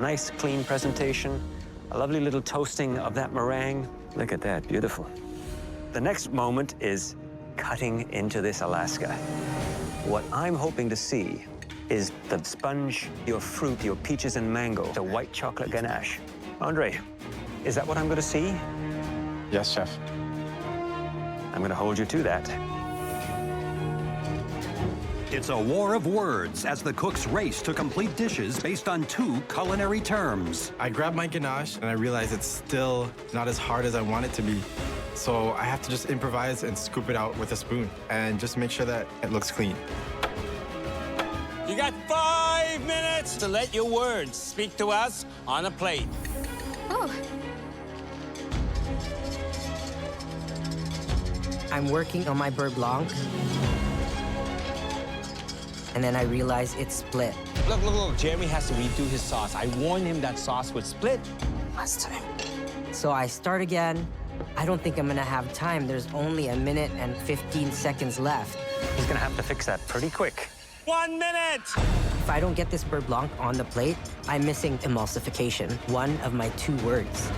Nice, clean presentation. A lovely little toasting of that meringue. Look at that, beautiful. The next moment is cutting into this Alaska. What I'm hoping to see is the sponge, your fruit, your peaches and mango, the white chocolate ganache. Andre, is that what I'm going to see? Yes, chef. I'm going to hold you to that. It's a war of words as the cooks race to complete dishes based on two culinary terms. I grabbed my ganache and I realized it's still not as hard as I want it to be. So I have to just improvise and scoop it out with a spoon and just make sure that it looks clean. You got 5 minutes to let your words speak to us on a plate. Oh. I'm working on my beurre blanc. And then I realize it's split. Look. Jeremy has to redo his sauce. I warned him that sauce would split last time. So I start again. I don't think I'm gonna have time. There's only 1 minute and 15 seconds left. He's going to have to fix that pretty quick. 1 minute! If I don't get this beurre blanc on the plate, I'm missing emulsification, one of my 2 words.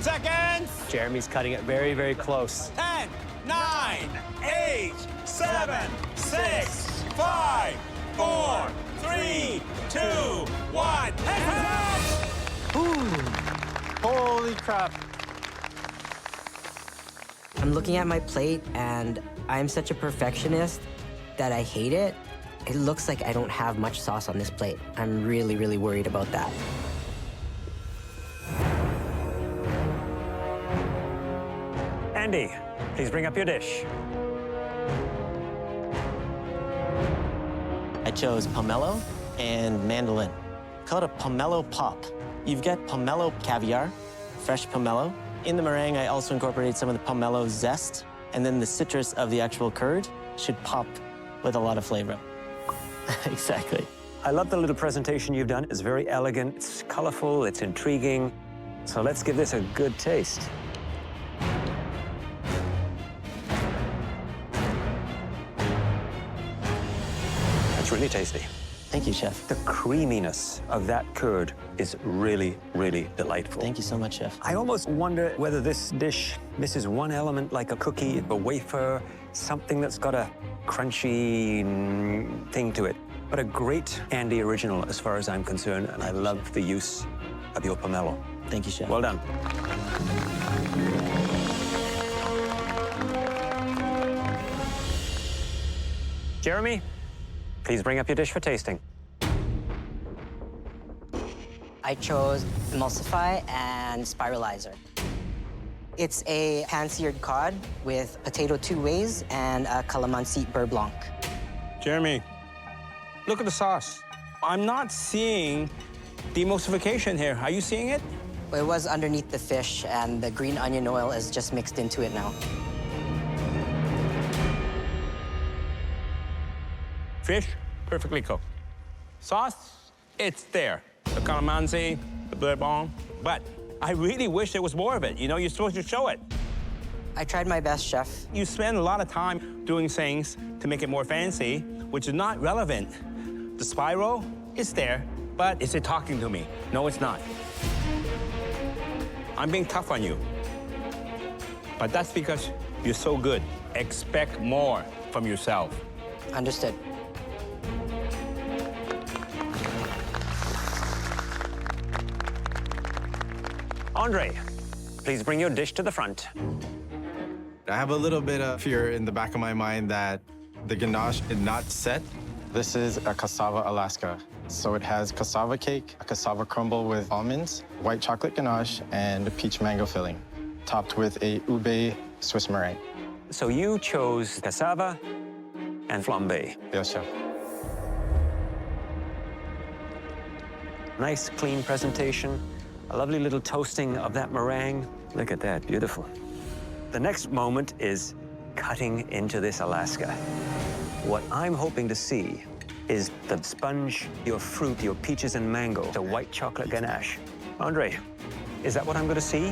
Seconds. Jeremy's cutting it very, very close. 10, 9, 8, 7, 6, 5, 4, 3, 2, 1. Holy crap. I'm looking at my plate, and I'm such a perfectionist that I hate it. It looks like I don't have much sauce on this plate. I'm really, really worried about that. Andy, please bring up your dish. I chose pomelo and mandolin. Call it a pomelo pop. You've got pomelo caviar, fresh pomelo. In the meringue, I also incorporated some of the pomelo zest, and then the citrus of the actual curd should pop with a lot of flavor. Exactly. I love the little presentation you've done. It's very elegant, it's colorful, it's intriguing. So let's give this a good taste. It's really tasty. Thank you, chef. The creaminess of that curd is really, really delightful. Thank you so much, chef. I almost wonder whether this dish misses one element, like a cookie, a wafer, something that's got a crunchy thing to it. But a great Andy original as far as I'm concerned, and I love the use of your pomelo. Thank you, chef. Well done. Jeremy, please bring up your dish for tasting. I chose emulsify and spiralizer. It's a pan-seared cod with potato 2 ways and a calamansi beurre blanc. Jeremy, look at the sauce. I'm not seeing the emulsification here. Are you seeing it? It was underneath the fish, and the green onion oil is just mixed into it now. Fish, perfectly cooked. Sauce, it's there. The calamansi, the beurre blanc, but I really wish there was more of it. You know, you're supposed to show it. I tried my best, chef. You spend a lot of time doing things to make it more fancy, which is not relevant. The spiral, it's there, but is it talking to me? No, it's not. I'm being tough on you. But that's because you're so good. Expect more from yourself. Understood. Andre, please bring your dish to the front. I have a little bit of fear in the back of my mind that the ganache is not set. This is a cassava Alaska. So it has cassava cake, a cassava crumble with almonds, white chocolate ganache, and a peach mango filling, topped with a ube Swiss meringue. So you chose cassava and flambe. Yes, chef. Nice, clean presentation. A lovely little toasting of that meringue. Look at that, beautiful. The next moment is cutting into this Alaska. What I'm hoping to see is the sponge, your fruit, your peaches and mango, the white chocolate ganache. Andre, is that what I'm going to see?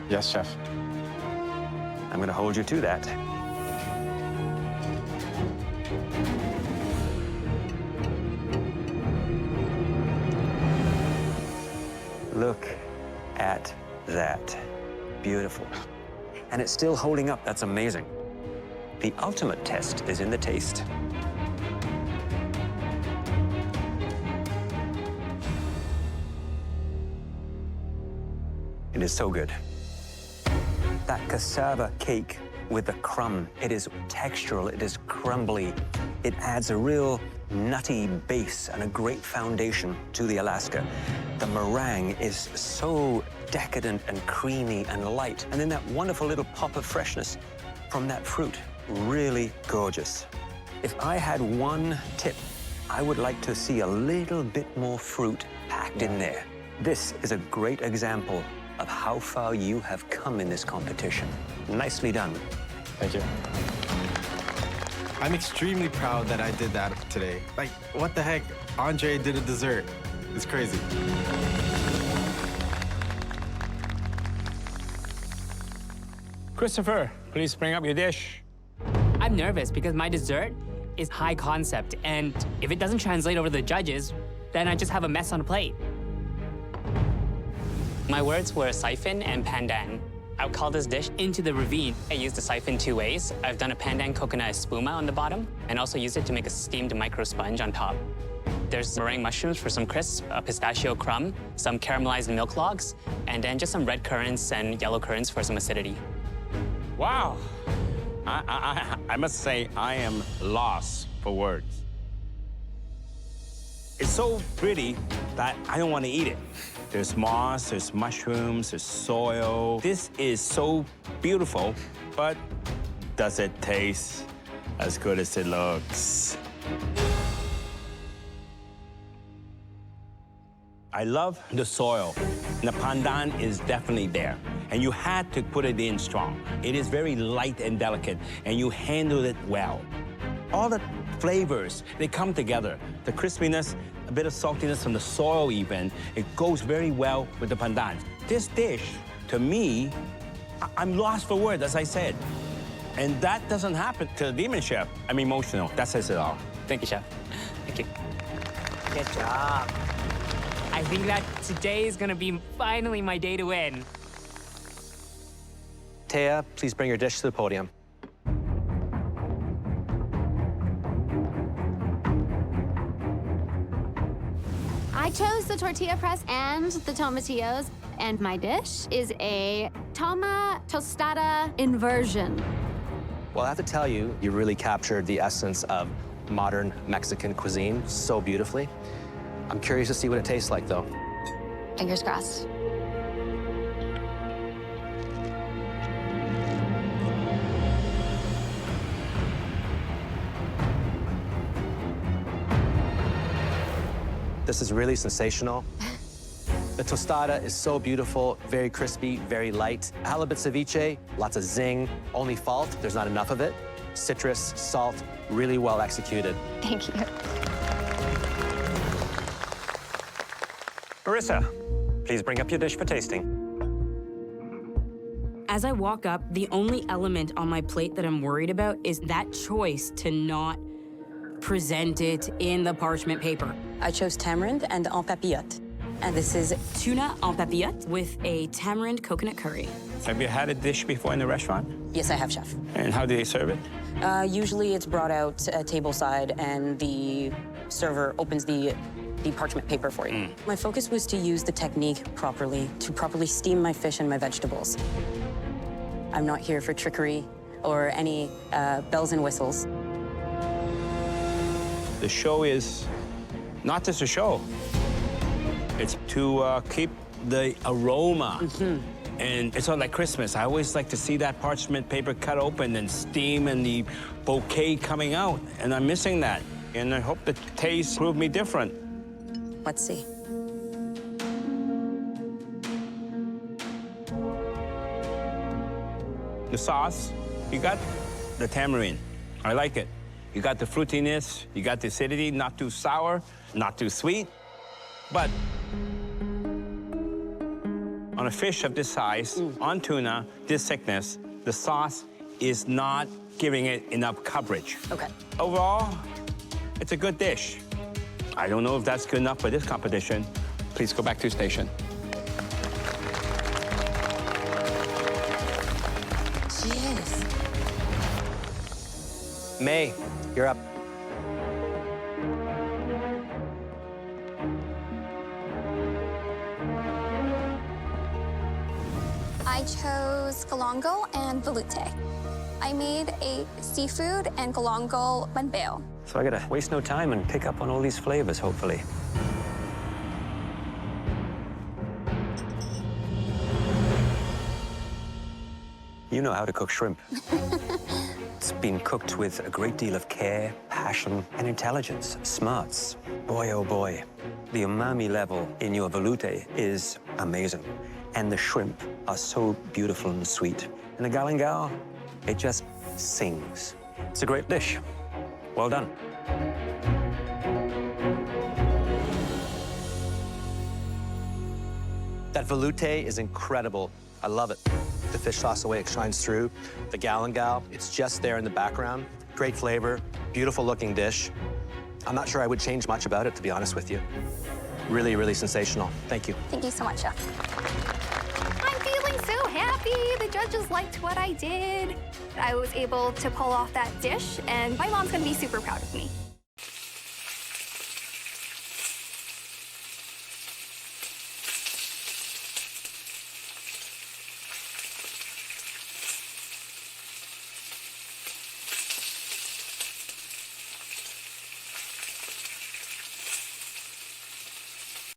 Yes, chef. I'm going to hold you to that. Look at that. Beautiful. And it's still holding up. That's amazing. The ultimate test is in the taste. It is so good. That cassava cake with the crumb, it is textural, it is crumbly. It adds a real nutty base and a great foundation to the Alaska. The meringue is so decadent and creamy and light. And then that wonderful little pop of freshness from that fruit. Really gorgeous. If I had one tip, I would like to see a little bit more fruit packed in there. This is a great example of how far you have come in this competition. Nicely done. Thank you. I'm extremely proud that I did that today. Like, what the heck? Andre did a dessert. It's crazy. Christopher, please bring up your dish. I'm nervous because my dessert is high concept, and if it doesn't translate over to the judges, then I just have a mess on a plate. My words were siphon and pandan. I would call this dish Into the Ravine. I used the siphon 2 ways. I've done a pandan coconut espuma on the bottom, and also used it to make a steamed micro sponge on top. There's meringue mushrooms for some crisp, a pistachio crumb, some caramelized milk logs, and then just some red currants and yellow currants for some acidity. Wow. I must say, I am lost for words. It's so pretty that I don't want to eat it. There's moss, there's mushrooms, there's soil. This is so beautiful, but does it taste as good as it looks? I love the soil. The pandan is definitely there, and you had to put it in strong. It is very light and delicate, and you handled it well. All the flavors, they come together. The crispiness, a bit of saltiness from the soil even, it goes very well with the pandan. This dish, to me, I'm lost for words, as I said. And that doesn't happen to the Demon Chef. I'm emotional. That says it all. Thank you, Chef. Thank you. Good job. I think that today is gonna be finally my day to win. Taya, please bring your dish to the podium. I chose the tortilla press and the tomatillos, and my dish is a toma tostada inversion. Well, I have to tell you, you really captured the essence of modern Mexican cuisine so beautifully. I'm curious to see what it tastes like, though. Fingers crossed. This is really sensational. The tostada is so beautiful, very crispy, very light. Halibut ceviche, lots of zing. Only fault, there's not enough of it. Citrus, salt, really well executed. Thank you. Marissa, please bring up your dish for tasting. As I walk up, the only element on my plate that I'm worried about is that choice to not present it in the parchment paper. I chose tamarind and en papillote. And this is Tuna en papillote with a tamarind coconut curry. Have you had a dish before in a restaurant? yes, I have, chef. And how do they serve it? Usually it's brought out tableside, and the server opens the parchment paper for you. My focus was to use the technique properly, to properly steam my fish and my vegetables. I'm not here for trickery or any bells and whistles. The show is not just a show. It's to keep the aroma. And it's not like Christmas. I always like to see that parchment paper cut open and steam and the bouquet coming out. And I'm missing that. And I hope the taste proved me different. Let's see. The sauce, you got the tamarind. I like it. You got the fruitiness, you got the acidity, not too sour, not too sweet. But on On a fish of this size, on tuna, this thickness, the sauce is not giving it enough coverage. Okay. Overall, it's a good dish. I don't know if that's good enough for this competition. Please go back to your station. Jeez. May, you're up. I chose galangal and velouté. I made a seafood and galangal manbeo. So I gotta waste no time and pick up on all these flavors, hopefully. You know how to cook shrimp. It's been cooked with a great deal of care, passion, and intelligence, smarts. Boy, oh boy. The umami level in your velouté is amazing. And the shrimp are so beautiful and sweet. And the galangal, it just sings. It's a great dish. Well done. That velouté is incredible. I love it. The fish sauce, the way it shines through. The galangal, it's just there in the background. Great flavor, beautiful looking dish. I'm not sure I would change much about it, to be honest with you. Really, really sensational. Thank you. Thank you so much, Chef. I'm feeling so happy. The judges liked what I did. I was able to pull off that dish, and my mom's gonna be super proud of me.